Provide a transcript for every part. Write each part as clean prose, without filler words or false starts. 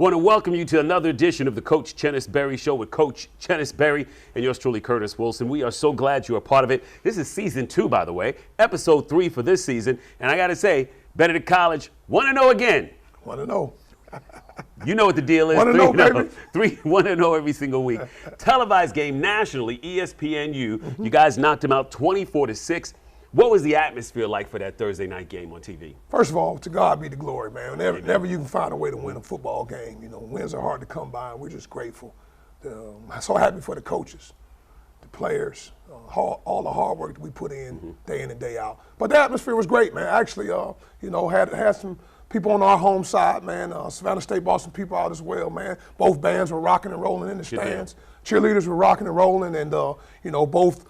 Want to welcome you to another edition of the Coach Chennis Berry Show with Coach Chennis Berry and yours truly, Curtis Wilson. We are so glad you are part of it. This is season 2, by the way, episode 3 for this season. And I got to say, Benedict College, 1-0 again. 1-0. You know what the deal is. 1-0, baby. 1-0 every single week. Televised game nationally, ESPNU. You guys knocked them out 24-6. What was the atmosphere like for that Thursday night game on TV? First of all, to God be the glory, man. Whenever you can find a way to win a football game, wins are hard to come by, and we're just grateful. I'm so happy for the coaches, the players, all the hard work that we put in day in and day out. But the atmosphere was great, man. Actually, had some people on our home side, man. Savannah State brought some people out as well, man. Both bands were rocking and rolling in the stands. Cheerleaders were rocking and rolling, and both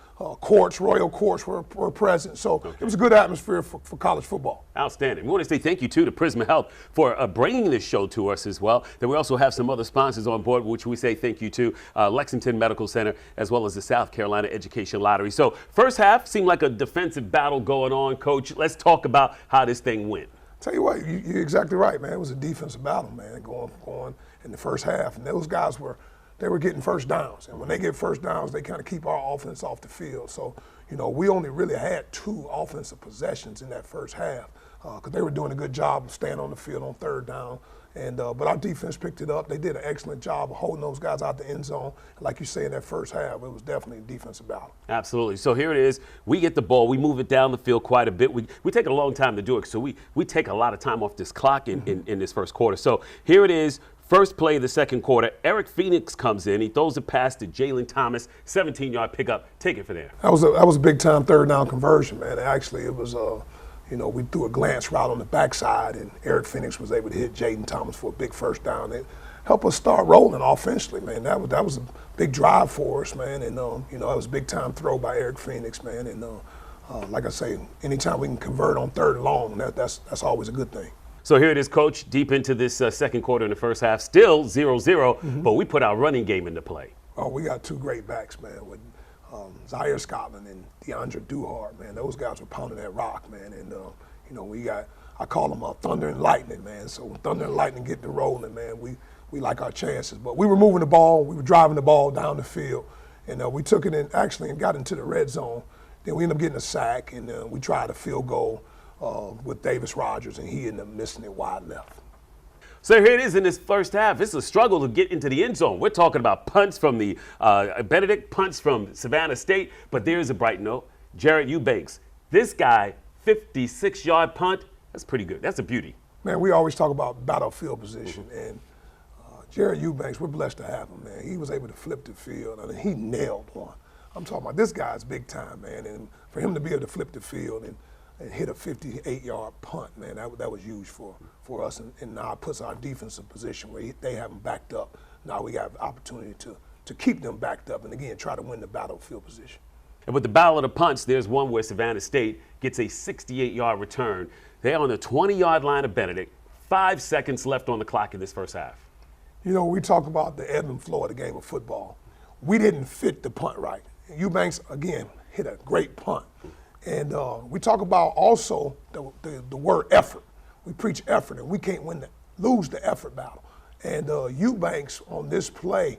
royal courts were present. So it was a good atmosphere for college football. Outstanding. We want to say thank you, too, to Prisma Health for bringing this show to us as well. Then we also have some other sponsors on board, which we say thank you to, Lexington Medical Center, as well as the South Carolina Education Lottery. So first half seemed like a defensive battle going on, Coach. Let's talk about how this thing went. Tell you what, you're exactly right, man. It was a defensive battle, man, going in the first half. And those guys were getting first downs. And when they get first downs, they kind of keep our offense off the field. So, we only really had 2 offensive possessions in that first half because they were doing a good job of staying on the field on third down. And but our defense picked it up. They did an excellent job of holding those guys out the end zone. Like you say, in that first half, it was definitely a defensive battle. Absolutely. So here it is. We get the ball. We move it down the field quite a bit. We take a long time to do it. So we take a lot of time off this clock in this first quarter. So here it is. First play of the second quarter, Eric Phoenix comes in. He throws a pass to Jalen Thomas, 17-yard pickup. Take it for there. That was a big-time third down conversion, man. Actually, it was, we threw a glance route on the backside, and Eric Phoenix was able to hit Jalen Thomas for a big first down. It helped us start rolling offensively, man. That was a big drive for us, man. And, it was a big-time throw by Eric Phoenix, man. And, like I say, anytime we can convert on third and long, that's always a good thing. So here it is, Coach, deep into this second quarter in the first half, still 0-0, but we put our running game into play. Oh, we got 2 great backs, man, with Zaire Scotland and DeAndre Duhart, man. Those guys were pounding that rock, man. And, I call them Thunder and Lightning, man. So when Thunder and Lightning get to rolling, man, we like our chances. But we were moving the ball. We were driving the ball down the field. And we took it in, actually, and got into the red zone. Then we ended up getting a sack, and we tried a field goal with Davis Rogers, and he ended up missing it wide left. So here it is in this first half. It's a struggle to get into the end zone. We're talking about punts from the Benedict, punts from Savannah State, but there's a bright note. Jared Eubanks, this guy, 56-yard punt, that's pretty good. That's a beauty. Man, we always talk about battlefield position, and Jared Eubanks, we're blessed to have him, man. He was able to flip the field. I mean, he nailed one. I'm talking about this guy's big time, man, and for him to be able to flip the field and hit a 58-yard punt, man, that was huge for us. And now it puts our defensive position where they have them backed up. Now we got an opportunity to keep them backed up and, again, try to win the battlefield position. And with the battle of the punts, there's one where Savannah State gets a 68-yard return. They're on the 20-yard line of Benedict. 5 seconds left on the clock in this first half. We talk about the ebb and flow of the game of football. We didn't fit the punt right. Eubanks, again, hit a great punt. And we talk about also the word effort. We preach effort, and we can't lose the effort battle. And Eubanks on this play,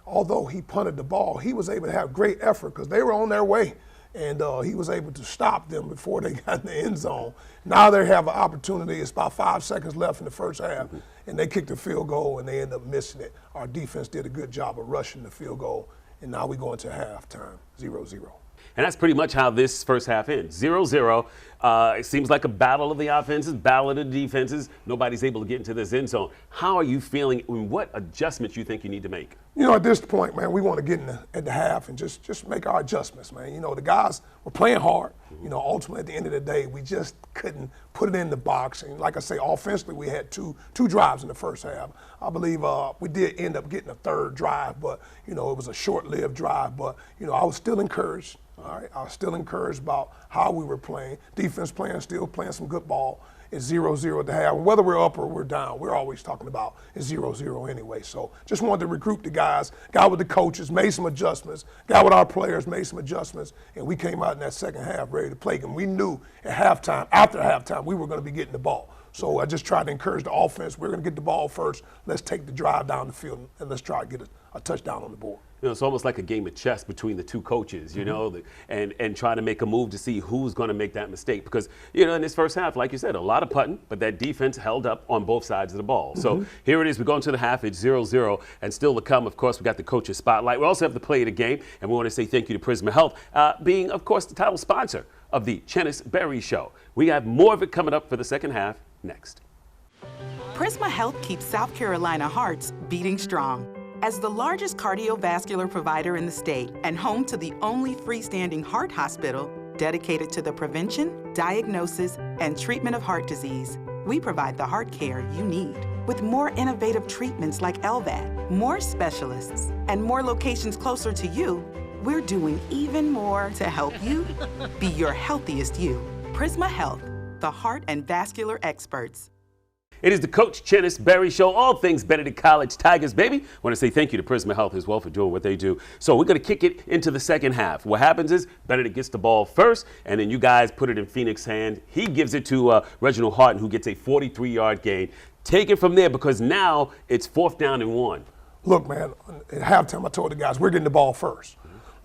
although he punted the ball, he was able to have great effort because they were on their way. And he was able to stop them before they got in the end zone. Now they have an opportunity. It's about 5 seconds left in the first half, and they kicked the field goal, and they end up missing it. Our defense did a good job of rushing the field goal, and now we go into halftime, 0-0. And that's pretty much how this first half ends. 0-0. It seems like a battle of the offenses, battle of the defenses. Nobody's able to get into this end zone. How are you feeling, and what adjustments you think you need to make? At this point, man, we want to get at the half and just make our adjustments, man. The guys were playing hard. Ultimately, at the end of the day, we just couldn't put it in the box. And like I say, offensively, we had two drives in the first half. I believe we did end up getting a third drive, but, it was a short-lived drive. But, I was still encouraged. All right, I was still encouraged about how we were playing. Defense still playing some good ball. It's 0-0 at the half. Whether we're up or we're down, we're always talking about it's 0-0 anyway. So just wanted to recruit the guys, got with the coaches, made some adjustments, got with our players, made some adjustments, and we came out in that second half ready to play. And we knew at halftime, after halftime, we were going to be getting the ball. So I just try to encourage the offense. We're going to get the ball first. Let's take the drive down the field, and let's try to get a touchdown on the board. You know, it's almost like a game of chess between the two coaches, you know, and trying to make a move to see who's going to make that mistake. Because, you know, in this first half, like you said, a lot of putting, but that defense held up on both sides of the ball. So here it is. We're going to the half. It's 0-0. And still to come, of course, we got the coach's spotlight. We also have the play of the game. And we want to say thank you to Prisma Health, being, of course, the title sponsor of the Chennis Berry Show. We have more of it coming up for the second half next. Prisma Health keeps South Carolina hearts beating strong. As the largest cardiovascular provider in the state and home to the only freestanding heart hospital dedicated to the prevention, diagnosis, and treatment of heart disease, we provide the heart care you need. With more innovative treatments like LVAD, more specialists, and more locations closer to you, we're doing even more to help you be your healthiest you. Prisma Health, the heart and vascular experts. It is the Coach Chennis Berry Show, all things Benedict College Tigers, baby. I want to say thank you to Prisma Health as well for doing what they do. So we're going to kick it into the second half. What happens is Benedict gets the ball first, and then you guys put it in Phoenix's hand. He gives it to Reginald Harton, who gets a 43-yard gain. Take it from there, because now it's 4th down and 1. Look, man, at halftime I told the guys, we're getting the ball first.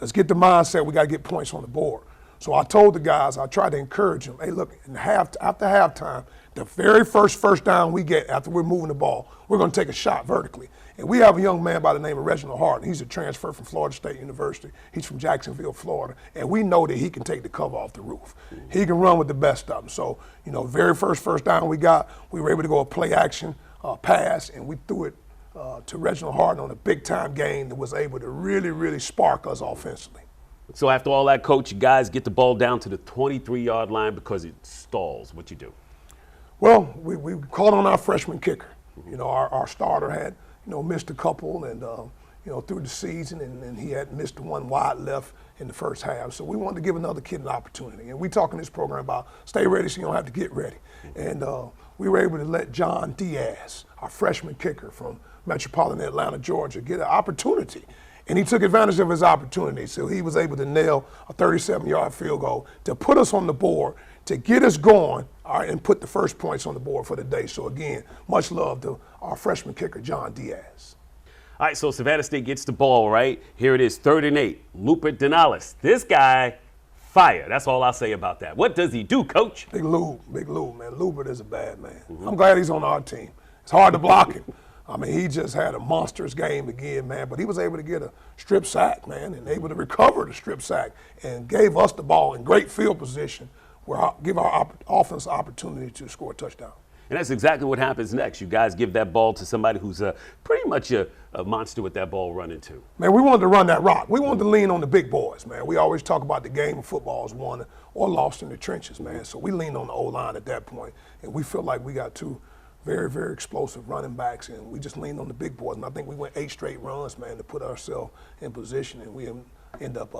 Let's get the mindset, we got to get points on the board. So I told the guys, I tried to encourage them, hey, look, after halftime, the very first down we get after we're moving the ball, we're going to take a shot vertically. And we have a young man by the name of Reginald Harton. He's a transfer from Florida State University. He's from Jacksonville, Florida. And we know that he can take the cover off the roof. He can run with the best of them. So, you know, very first down we got, we were able to go a play action pass, and we threw it to Reginald Harton on a big-time gain that was able to really spark us offensively. So after all that, Coach, you guys get the ball down to the 23-yard line because it stalls. What you do? Well, we called on our freshman kicker. You know, our starter had, you know, missed a couple and, you know, through the season, and he had missed one wide left in the first half. So we wanted to give another kid an opportunity. And we talk in this program about stay ready so you don't have to get ready. And we were able to let John Diaz, our freshman kicker from Metropolitan Atlanta, Georgia, get an opportunity. And he took advantage of his opportunity. So he was able to nail a 37-yard field goal to put us on the board, to get us going, all right, and put the first points on the board for the day. So again, much love to our freshman kicker, John Diaz. All right, so Savannah State gets the ball, right? Here it is, 3rd and 8. Lupe Denales. This guy, fire. That's all I'll say about that. What does he do, Coach? Big Lou, man. Lubert is a bad man. I'm glad he's on our team. It's hard to block him. I mean, he just had a monstrous game again, man, but he was able to get a strip sack, man, and able to recover the strip sack and gave us the ball in great field position where give our offense opportunity to score a touchdown. And that's exactly what happens next. You guys give that ball to somebody who's pretty much a monster with that ball running too. Man, we wanted to run that rock. We wanted to lean on the big boys, man. We always talk about the game of football is won or lost in the trenches, man. So we leaned on the O-line at that point, and we feel like we got two very explosive running backs, and we just leaned on the big boys. And I think we went 8 straight runs, man, to put ourselves in position, and we end up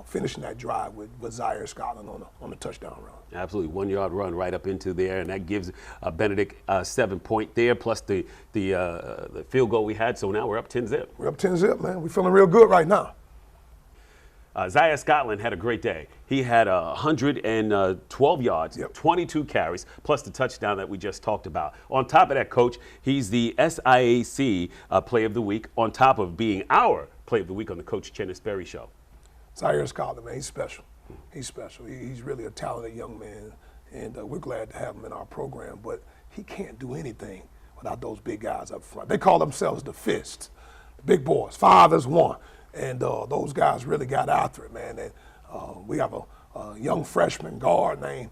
finishing that drive with Zaire Scotland on a touchdown run. Absolutely, 1-yard run right up into there, and that gives Benedict 7 point there, plus the field goal we had. So now we're up 10-zip. We're up 10-zip, man. We're feeling real good right now. Zaire Scotland had a great day. He had 112 yards, 22 carries, plus the touchdown that we just talked about. On top of that, Coach, he's the SIAC Play of the Week, on top of being our Play of the Week on the Coach Chennis Berry Show. Zaire Scotland, man, he's special. He's special. He's really a talented young man, and we're glad to have him in our program. But he can't do anything without those big guys up front. They call themselves the Fist, the big boys, 5 as 1. And those guys really got after it, man. And we have a young freshman guard named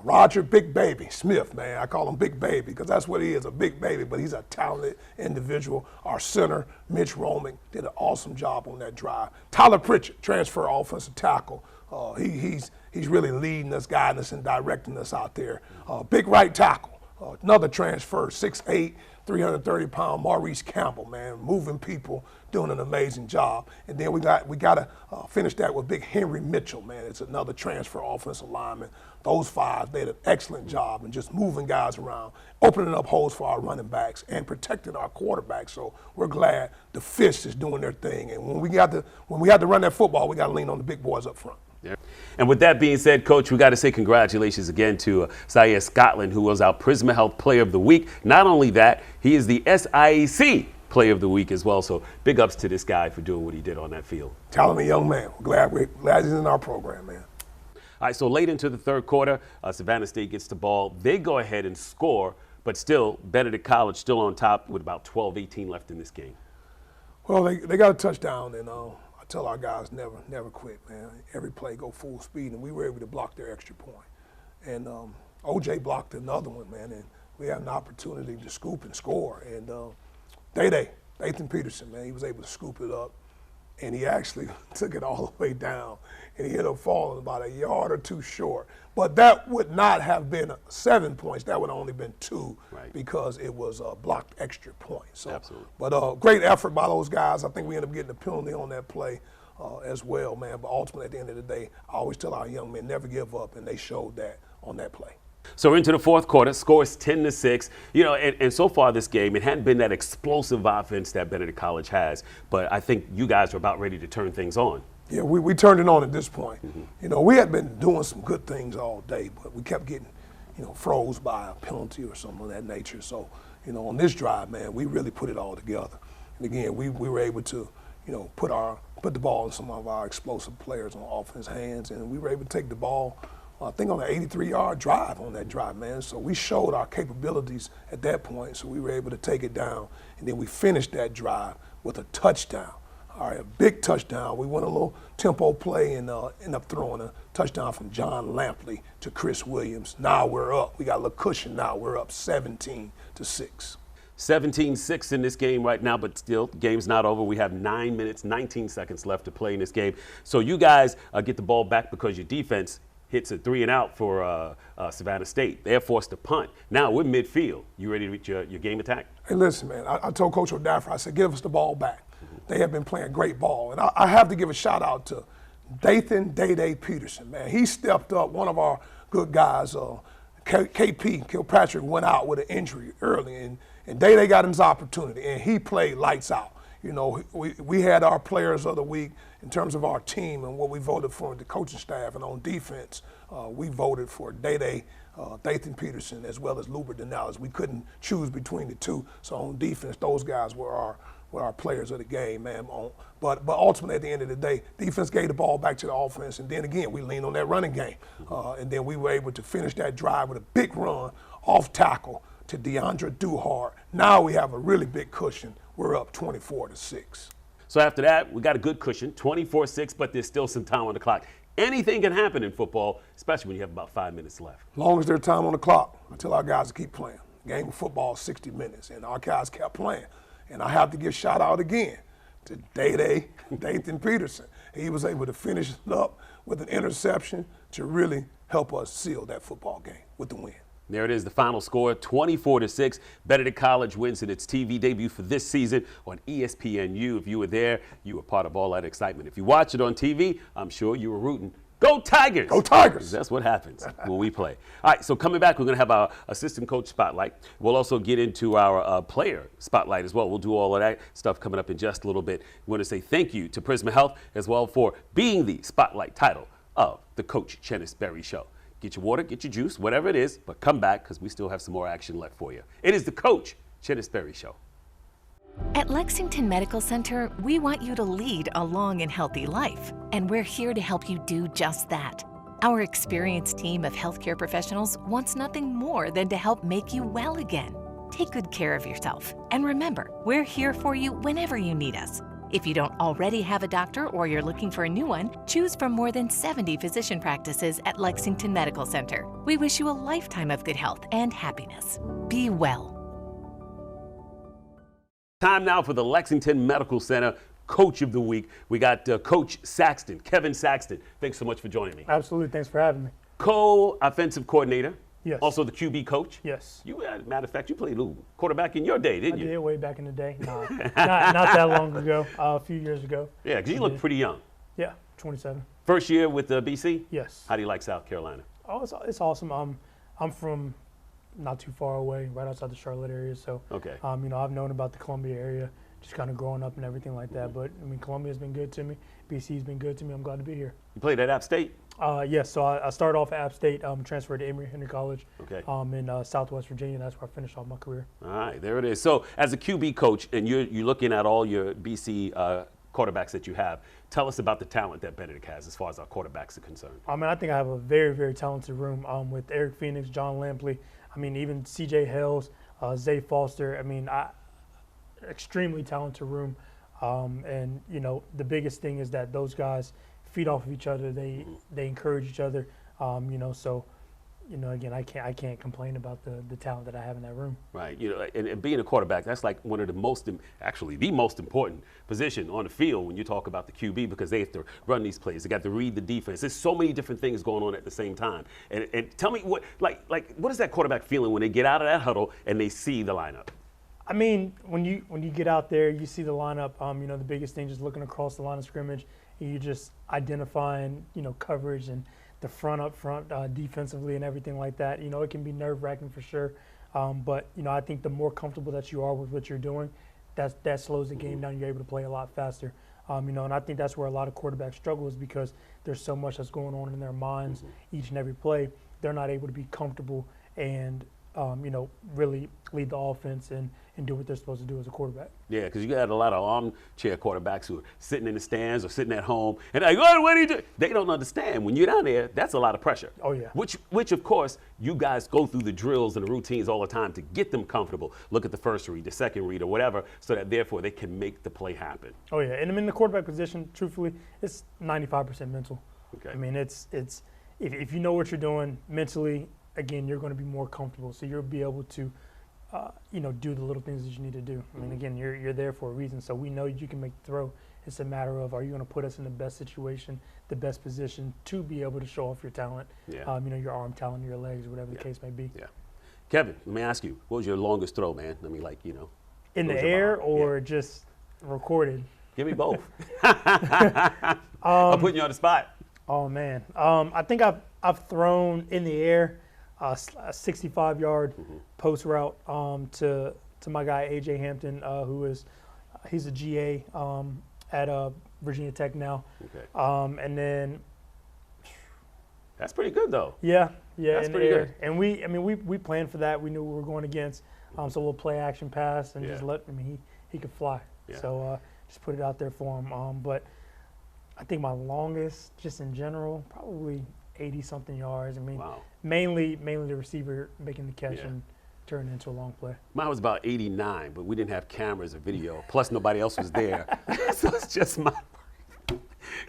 Roger Big Baby Smith, man. I call him Big Baby because that's what he is, a big baby, but he's a talented individual. Our center, Mitch Romick, did an awesome job on that drive. Tyler Pritchett, transfer offensive tackle. He's really leading us, guiding us, and directing us out there. Big right tackle, another transfer, 6'8", 330-pound Maurice Campbell, man, moving people, doing an amazing job. And then we got to finish that with Big Henry Mitchell, man. It's another transfer offensive lineman. Those 5 did an excellent job in just moving guys around, opening up holes for our running backs, and protecting our quarterbacks. So we're glad the Fist is doing their thing. And when we had to run that football, we got to lean on the big boys up front. Yeah. And with that being said, Coach, we got to say congratulations again to Zaire Scotland, who was our Prisma Health Player of the Week. Not only that, he is the SIAC Player of the Week as well. So big ups to this guy for doing what he did on that field. Talented young man. Glad he's in our program, man. All right, so late into the third quarter, Savannah State gets the ball. They go ahead and score, but still, Benedict College still on top with about 12-18 left in this game. Well, they got a touchdown, and I tell our guys never quit, man. Every play go full speed, and we were able to block their extra point. And OJ blocked another one, man, and we had an opportunity to scoop and score. And Nathan Peterson, man, he was able to scoop it up, and he actually took it all the way down, and he ended up falling about a yard or two short. But that would not have been 7 points. That would have only been 2 because it was a blocked extra point. So, absolutely. But great effort by those guys. I think we ended up getting a penalty on that play as well, man. But ultimately, at the end of the day, I always tell our young men, never give up, and they showed that on that play. So we're into the fourth quarter, score is 10-6. You know, and so far this game, it hadn't been that explosive offense that Benedict College has, but I think you guys are about ready to turn things on. Yeah, we turned it on at this point. You know, we had been doing some good things all day, but we kept getting, froze by a penalty or something of that nature. So, on this drive, man, we really put it all together. And again, we were able to, put the ball in some of our explosive players on offense hands, and we were able to take the ball, I think, on an 83-yard drive on that drive, man. So we showed our capabilities at that point, so we were able to take it down, and then we finished that drive with a touchdown. All right, a big touchdown. We went a little tempo play and ended up throwing a touchdown from John Lampley to Chris Williams. Now we're up. We got a little cushion now. We're up 17-6. 17-6 in this game right now, but still, the game's not over. We have 9 minutes, 19 seconds left to play in this game. So you guys get the ball back because your defense hits a 3-and-out for Savannah State. They're forced to punt. Now we're midfield. You ready to reach your game attack? Hey, listen, man, I told Coach O'Daffer, I said, give us the ball back. They have been playing great ball. And I have to give a shout out to Dathan Day Peterson, man. He stepped up. One of our good guys, KP, Kilpatrick, went out with an injury early, and Day got his opportunity, and he played lights out. We had our players of the week in terms of our team and what we voted for the coaching staff, and on defense, we voted for Dathan Peterson as well as Lubert Denales. We couldn't choose between the two, so on defense, those guys were our players of the game, man. But ultimately, at the end of the day, defense gave the ball back to the offense, and then again, we leaned on that running game. And then we were able to finish that drive with a big run off tackle to Deandra Duhart. Now we have a really big cushion. We're up 24-6. So after that, we got a good cushion, 24-6, but there's still some time on the clock. Anything can happen in football, especially when you have about 5 minutes left. As long as there's time on the clock, I tell our guys to keep playing. The game of football is 60 minutes, and our guys kept playing. And I have to give shout out again to Dathan Peterson. He was able to finish it up with an interception to really help us seal that football game with the win. There it is, the final score, 24-6. Benedict College wins in its TV debut for this season on ESPNU. If you were there, you were part of all that excitement. If you watch it on TV, I'm sure you were rooting. Go Tigers! Go Tigers! That's what happens when we play. All right, so coming back, we're going to have our assistant coach spotlight. We'll also get into our player spotlight as well. We'll do all of that stuff coming up in just a little bit. We want to say thank you to Prisma Health as well for being the spotlight title of the Coach Chennis Berry Show. Get your water, get your juice, whatever it is, but come back because we still have some more action left for you. It is the Coach Chennis Berry Show. At Lexington Medical Center, we want you to lead a long and healthy life, and we're here to help you do just that. Our experienced team of healthcare professionals wants nothing more than to help make you well again. Take good care of yourself, and remember, we're here for you whenever you need us. If you don't already have a doctor or you're looking for a new one, choose from more than 70 physician practices at Lexington Medical Center. We wish you a lifetime of good health and happiness. Be well. Time now for the Lexington Medical Center Coach of the Week. We got Coach Saxton, Kevin Saxton. Thanks so much for joining me. Absolutely. Thanks for having me. Co-offensive coordinator. Yes. Also the QB coach. Yes. You, matter of fact, you played a little quarterback in your day, didn't you? I did way back in the day. No, not that long ago, a few years ago. Yeah, because you look pretty young. Yeah, 27. First year with BC? Yes. How do you like South Carolina? Oh, it's awesome. I'm from not too far away, right outside the Charlotte area. So, okay. I've known about the Columbia area just kind of growing up and everything like that. But I mean, Columbia's been good to me. BC's been good to me. I'm glad to be here. You played at App State? Yes, so I started off at App State, transferred to Emory Henry College in Southwest Virginia. That's where I finished off my career. All right, there it is. So as a QB coach, and you're looking at all your BC quarterbacks that you have, tell us about the talent that Benedict has as far as our quarterbacks are concerned. I mean, I think I have a very, very talented room with Eric Phoenix, John Lampley. I mean, even CJ Hales, Zay Foster. I mean, extremely talented room. And, you know, the biggest thing is that those guys feed off of each other. They encourage each other. You know, so, you know, again, I can't complain about the talent that I have in that room. Right. You know, and being a quarterback, that's like one of the most important position on the field when you talk about the QB, because they have to run these plays. They got to read the defense. There's so many different things going on at the same time. And tell me what is that quarterback feeling when they get out of that huddle and they see the lineup? I mean, when you get out there, you see the lineup. You know, the biggest thing, just looking across the line of scrimmage, you just identifying, you know, coverage and the front up front defensively and everything like that. You know, it can be nerve-wracking for sure. But, you know, I think the more comfortable that you are with what you're doing, that slows the game down. You're able to play a lot faster. You know, and I think that's where a lot of quarterbacks struggle, is because there's so much that's going on in their minds each and every play. They're not able to be comfortable and, you know, really lead the offense and do what they're supposed to do as a quarterback. Yeah, because you got a lot of armchair quarterbacks who are sitting in the stands or sitting at home and like, oh, what do you do? They don't understand. When you're down there, that's a lot of pressure. Oh, yeah. Which of course, you guys go through the drills and the routines all the time to get them comfortable. Look at the first read, the second read, or whatever, so that therefore they can make the play happen. Oh, yeah. And I mean, the quarterback position, truthfully, it's 95% mental. Okay. I mean, it's if you know what you're doing mentally, again, you're going to be more comfortable. So you'll be able to, you know, do the little things that you need to do. I mean, again, you're there for a reason. So we know you can make the throw. It's a matter of, are you going to put us in the best situation, the best position to be able to show off your talent, you know, your arm talent, your legs, whatever the case may be. Yeah. Kevin, let me ask you, what was your longest throw, man? I mean, like, you know. In the air or just recorded? Give me both. I'm putting you on the spot. Oh, man. I think I've thrown in the air a 65-yard post route to my guy AJ Hampton, he's a GA at Virginia Tech now. Okay. And then that's pretty good though. Yeah, that's pretty good. And we planned for that. We knew we were going against, so we'll play action pass and just he could fly. Yeah. So just put it out there for him. But I think my longest, just in general, probably 80-something yards. I mean, mainly the receiver making the catch and turning into a long play. Mine was about 89, but we didn't have cameras or video. Plus, nobody else was there. So it's just my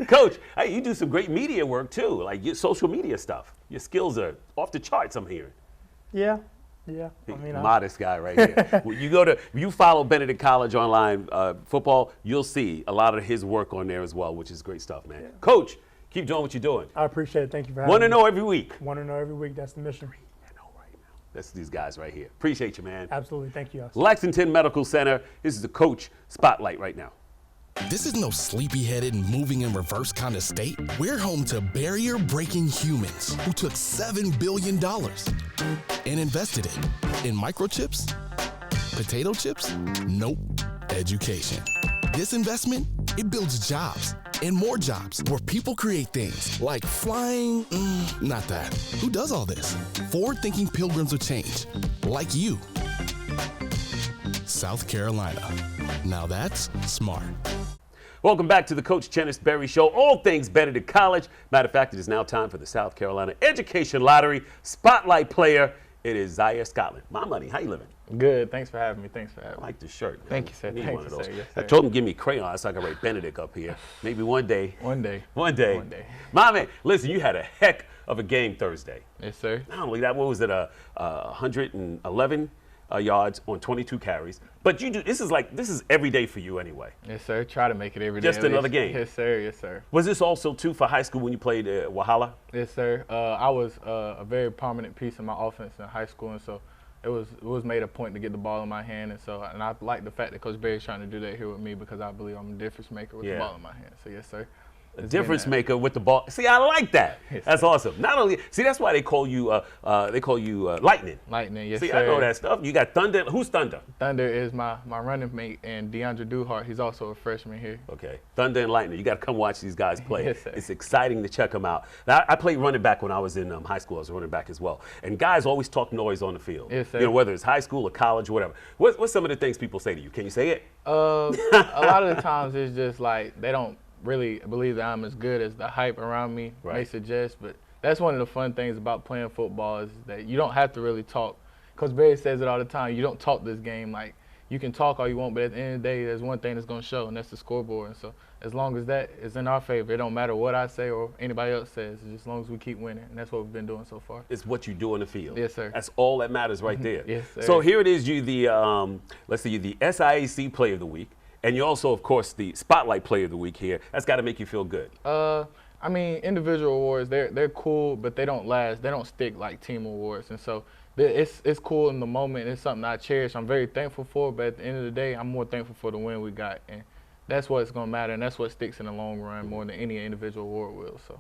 Coach, hey, you do some great media work too, like your social media stuff. Your skills are off the charts, I'm hearing. Yeah. I mean, modest guy right here. When you follow Benedict College online football, you'll see a lot of his work on there as well, which is great stuff, man. Yeah. Coach, keep doing what you're doing. I appreciate it. Thank you for having me. Want to know every week. Want to know every week. That's the mission. I know right now. That's these guys right here. Appreciate you, man. Absolutely. Thank you, Austin. Lexington Medical Center. This is the Coach Spotlight right now. This is no sleepy-headed, moving in reverse kind of state. We're home to barrier-breaking humans who took $7 billion and invested it in microchips, potato chips, nope, education. This investment, it builds jobs and more jobs where people create things like flying, not that. Who does all this? Forward-thinking pilgrims of change, like you. South Carolina. Now that's smart. Welcome back to the Coach Chennis Berry Show. All things Benedict College. Matter of fact, it is now time for the South Carolina Education Lottery Spotlight Player. It is Zaire Scotland. My money, how you living? Good. Thanks for having me. I like the shirt. Thank you, sir. Need Thank one you, of sir. those. Yes, I sir. told him give me crayons so I can write Benedict up here. Maybe one day. One day. My man, listen, you had a heck of a game Thursday. Yes, sir. Not only that, what was it, 111 yards on 22 carries. But you do this is every day for you anyway. Yes, sir. Try to make it every day. Just another game. Yes, sir. Yes, sir. Was this also too for high school when you played Wahala? Yes, sir. I was a very prominent piece of my offense in high school, and so it was made a point to get the ball in my hand, and I like the fact that Coach Berry's trying to do that here with me because I believe I'm a difference maker with the ball in my hand. So yes, sir. A difference maker with the ball. See, I like that. That's awesome. Not only, see, that's why they call you Lightning. Lightning, yes, see, sir. I know that stuff. You got Thunder. Who's Thunder? Thunder is my running mate, and DeAndre Duhart, he's also a freshman here. Okay, Thunder and Lightning. You got to come watch these guys play. Yes, sir. It's exciting to check them out. Now, I played running back when I was in high school. I was a running back as well. And guys always talk noise on the field. Yes, sir. You know, whether it's high school or college or whatever. What's some of the things people say to you? Can you say it? A lot of the times it's just like they don't really believe that I'm as good as the hype around me may suggest, but that's one of the fun things about playing football is that you don't have to really talk. Coach Barry says it all the time, you don't talk this game. Like, you can talk all you want, but at the end of the day, there's one thing that's going to show, and that's the scoreboard. And so as long as that is in our favor, it don't matter what I say or anybody else says, just as long as we keep winning, and that's what we've been doing so far. It's what you do on the field. Yes, sir. That's all that matters right there. Yes, sir. So here it is, you the, let's see, you the SIAC Player of the Week, and you're also, of course, the Spotlight Player of the Week here. That's got to make you feel good. I mean, individual awards, they're cool, but they don't last. They don't stick like team awards. And so it's cool in the moment. It's something I cherish. I'm very thankful for, but at the end of the day, I'm more thankful for the win we got. And that's what's going to matter, and that's what sticks in the long run more than any individual award will. So,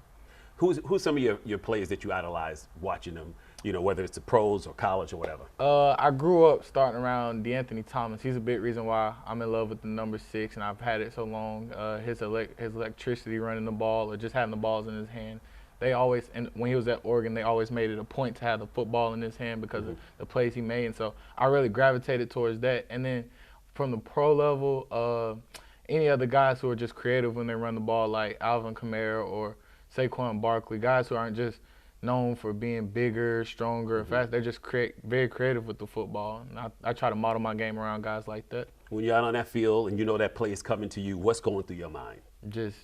Who's some of your players that you idolize watching them, you know, whether it's the pros or college or whatever? I grew up starting around DeAnthony Thomas. He's a big reason why I'm in love with the number 6, and I've had it so long. His electricity running the ball or just having the balls in his hand. They always, and when he was at Oregon, they always made it a point to have the football in his hand because of the plays he made. And so I really gravitated towards that. And then from the pro level, any other guys who are just creative when they run the ball, like Alvin Kamara or Saquon Barkley, guys who aren't just known for being bigger, stronger, fast. They're just very creative with the football. And I try to model my game around guys like that. When you're out on that field and you know that play is coming to you, what's going through your mind? Just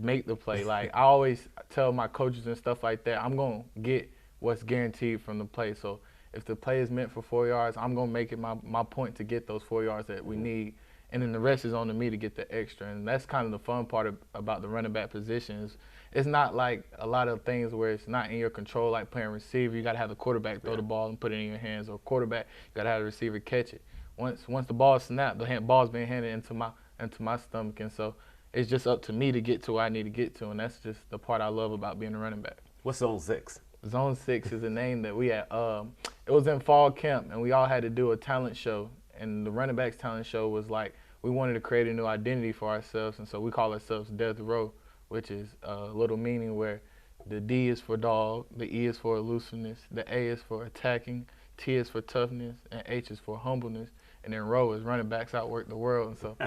make the play. Like, I always tell my coaches and stuff like that, I'm going to get what's guaranteed from the play. So if the play is meant for 4 yards, I'm going to make it my point to get those 4 yards that we need. And then the rest is on to me to get the extra. And that's kind of the fun part about the running back positions. It's not like a lot of things where it's not in your control, like playing receiver. You got to have the quarterback throw the ball and put it in your hands, or quarterback, you got to have the receiver catch it. Once the ball is snapped, the ball's being handed into my stomach, and so it's just up to me to get to where I need to get to, and that's just the part I love about being a running back. What's Zone 6? Zone 6 is a name that we had. It was in fall camp, and we all had to do a talent show, and the running backs talent show was like we wanted to create a new identity for ourselves, and so we call ourselves Death Row, which is a little meaning where the D is for dog, the E is for elusiveness, the A is for attacking, T is for toughness, and H is for humbleness, and then row is running backs outwork the world. And so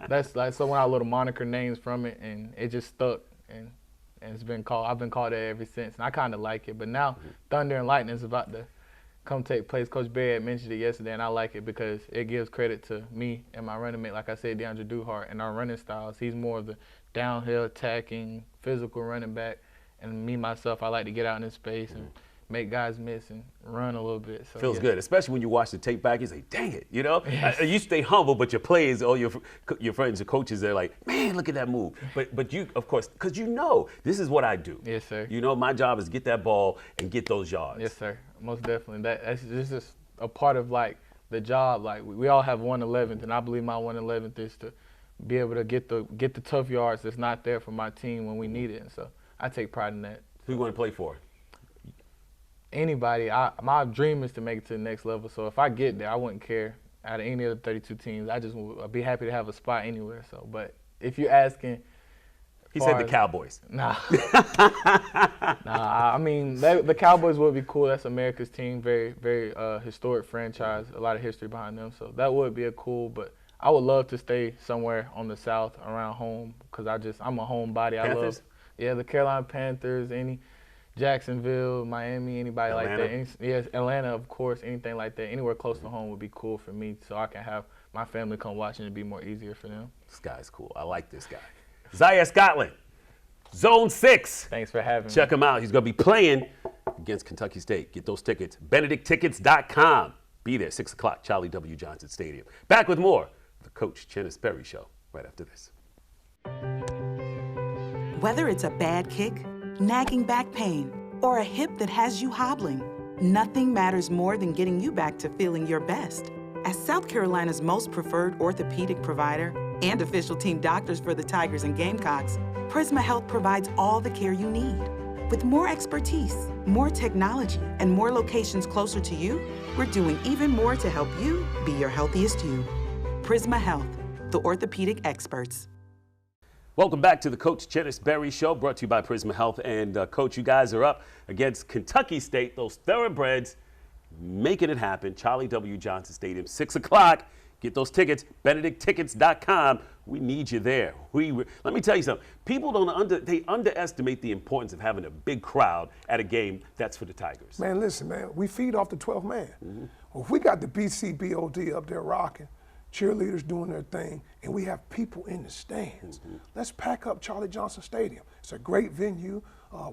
that's like some of our little moniker names from it, and it just stuck, and it's been called. I've been called that ever since, and I kind of like it. But now Thunder and Lightning is about to come take place. Coach Barry had mentioned it yesterday, and I like it because it gives credit to me and my running mate, like I said, DeAndre Duhart, and our running styles. He's more of the downhill attacking, physical running back, and me, myself, I like to get out in this space and make guys miss and run a little bit. So, Feels good, especially when you watch the tape back. You say, "Dang it," you know. You stay humble, but your players, all your friends and coaches, they're like, "Man, look at that move." But you, of course, because you know this is what I do. Yes, sir. You know, my job is get that ball and get those yards. Yes, sir. Most definitely. That's just a part of like the job. Like we all have 1/11th, and I believe my 1/11th is to be able to get the tough yards that's not there for my team when we need it. And so I take pride in that. Who you want to play for? Anybody. My dream is to make it to the next level. So if I get there, I wouldn't care out of any of the 32 teams. I'd be happy to have a spot anywhere. So, but if you're asking, he said the Cowboys. Nah. I mean, the Cowboys would be cool. That's America's team. Very, very historic franchise. A lot of history behind them. So that would be a cool. But I would love to stay somewhere on the South around home because I'm a homebody. Panthers? I love the Carolina Panthers, Jacksonville, Miami, anybody Atlanta. like that. Atlanta, of course, anything like that. Anywhere close to home would be cool for me so I can have my family come watch and it'd be more easier for them. This guy's cool. I like this guy. Zaire Scotland, Zone 6. Thanks for having me. Check him out. He's going to be playing against Kentucky State. Get those tickets. BenedictTickets.com. Be there, 6 o'clock, Charlie W. Johnson Stadium. Back with more of the Coach Chennis Berry Show right after this. Whether it's a bad kick, nagging back pain, or a hip that has you hobbling, nothing matters more than getting you back to feeling your best. As South Carolina's most preferred orthopedic provider and official team doctors for the Tigers and Gamecocks, Prisma Health provides all the care you need. With more expertise, more technology, and more locations closer to you, we're doing even more to help you be your healthiest you. Prisma Health, the orthopedic experts. Welcome back to the Coach Chennis Berry Show, brought to you by Prisma Health. And Coach, you guys are up against Kentucky State, those thoroughbreds, making it happen. Charlie W. Johnson Stadium, 6 o'clock. Get those tickets, BenedictTickets.com. We need you there. Let me tell you something. People they underestimate the importance of having a big crowd at a game that's for the Tigers. Man, listen, man, we feed off the 12th man. Well, if we got the BCBOD up there rocking, cheerleaders doing their thing, and we have people in the stands, let's pack up Charlie Johnson Stadium. It's a great venue.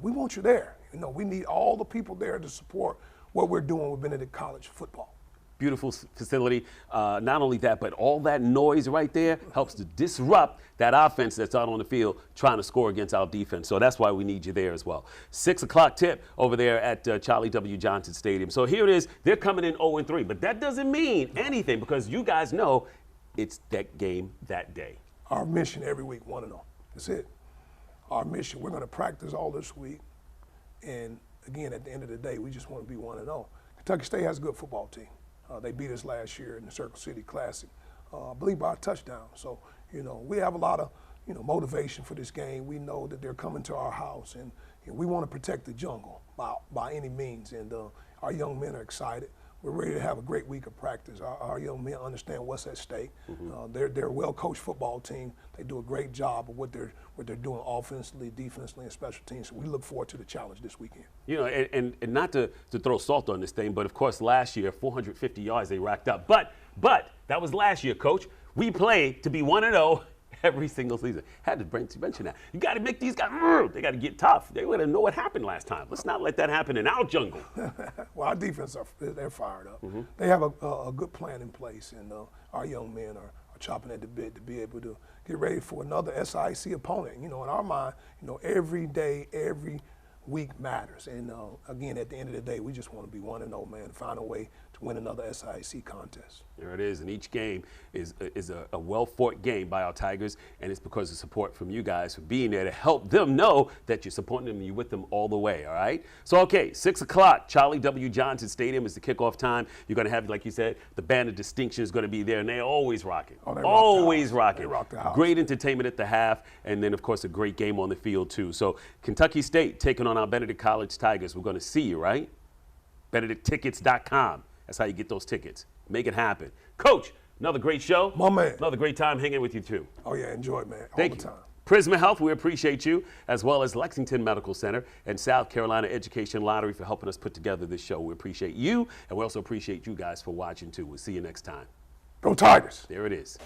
We want you there. You know, we need all the people there to support what we're doing with Benedict College football. Beautiful facility. Not only that, but all that noise right there helps to disrupt that offense that's out on the field trying to score against our defense. So that's why we need you there as well. 6 o'clock tip over there at Charlie W. Johnson Stadium. So here it is. They're coming in 0-3, but that doesn't mean anything because you guys know it's that game that day. Our mission every week, 1-0. That's it. Our mission. We're going to practice all this week. And again, at the end of the day, we just want to be 1-0. Kentucky State has a good football team. They beat us last year in the Circle City Classic, I believe by a touchdown. So, you know, we have a lot of, motivation for this game. We know that they're coming to our house, and we want to protect the jungle by any means. And our young men are excited. We're ready to have a great week of practice. Our young men understand what's at stake. They're a well-coached football team. They do a great job of what they're doing offensively, defensively, and special teams. So we look forward to the challenge this weekend. You know, and not to throw salt on this thing, but of course last year 450 yards they racked up. But that was last year, Coach. We played to be 1-0. Every single season. Had to mention that. You got to make these guys, they got to get tough. They want to know what happened last time. Let's not let that happen in our jungle. Well, our defense, they're fired up. They have a good plan in place, and our young men are chopping at the bit to be able to get ready for another SIC opponent. In our mind, every day, every week matters. And again, at the end of the day, we just want to be 1-0, man, find a way to win another SIC contest. There it is, and each game is a well-fought game by our Tigers, and it's because of support from you guys for being there to help them know that you're supporting them and you're with them all the way, all right? So, okay, 6 o'clock, Charlie W. Johnson Stadium is the kickoff time. You're going to have, like you said, the Band of Distinction is going to be there, and they're always rocking. Always rocking. They rock the house. Great entertainment at the half, and then, of course, a great game on the field, too. So, Kentucky State taking on our Benedict College Tigers. We're going to see you, right? BenedictTickets.com. That's how you get those tickets. Make it happen. Coach, another great show. My man. Another great time hanging with you, too. Oh, yeah, enjoy it, man. Thank all the you. time. Prisma Health, we appreciate you, as well as Lexington Medical Center and South Carolina Education Lottery for helping us put together this show. We appreciate you, and we also appreciate you guys for watching, too. We'll see you next time. Go Tigers. There it is.